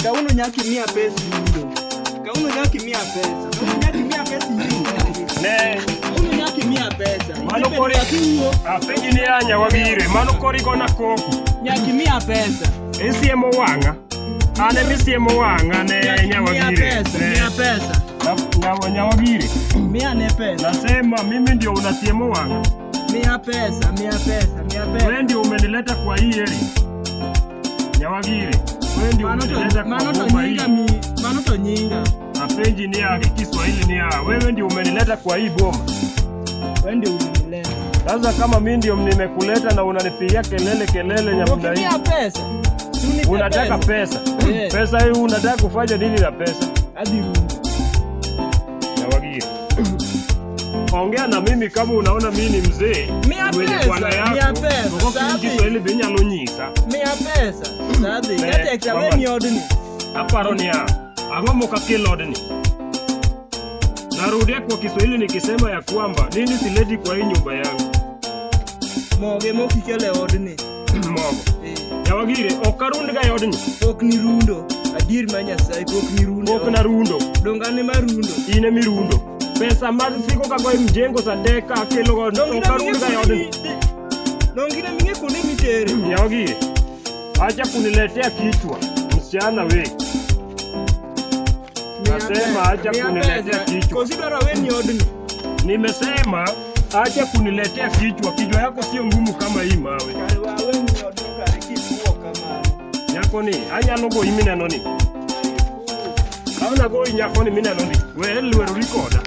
Kauno nyaki mia pesa hiyo. Kauno nyaki mia pesa. Kauno nyaki mia pesa hiyo. Ne. Kauno nyaki mia pesa. Mano kori akiwo. Apenji ni anya wagire. Mano kori kona koku. Nyaki mia pesa. Isiemo wanga. Ane misiemo wanga ne nyawagire. Mia pesa. Na nyawagire. Mia ne pesa. Nasema mimi ndio unasiemo wanga. Mia pesa. Wewe ndio umenileta kwa hii eri. Nyawagire. Wewe ndio umenileta kwa hii. Mano to nyinga. Apenji ni ya Kiswahili ni ya. Wewe ndio umenileta kwa hii boma. Wewe ndio umenileta. Sasa kama mimi ndio nimekuleta na unanipigia kelele nyamda hii. Mia pesa. Unataka pesa. Yeah. Pesa hii unataka kufanya nini na pesa? Hadi rundu. Nyawagire. Ongea na mimi kama unaona mimi ni mzee. Mia pesa. Kwa Kiswahili binya lonyisa. Mia pesa. Sadi, kati examen odni. Aparo ni ya. Angomo kakelo odni. Narudia kwa Kiswahili nikisema ya kwamba nini sileti kwa hii nyumba yangu. Moge mokikele odni. Mogo. Nyawagire okarundiga yodni. Ok ni rundo. Adir manya sai ok ni rundo. Ok na rundo. Dongane marundo. Ine mirundo. Pesa marisiko kagwa mjengo sadeka kelo okarundiga yodni. Nongine minge kuni mitere. Nyawagire. Acha kuniletea kichwa. Msichana we. Nasema acha kuniletea kichwa. Consider wewe ni odni. Nimesema acha kuniletea kichwa. Kichwa yako sio ngumu kama hii mawe. Wewe ni odni kare kitu kama. Nyako ni anya logo imine noni. Kauna go nyako ni mine noni. Wewe lwero recorder.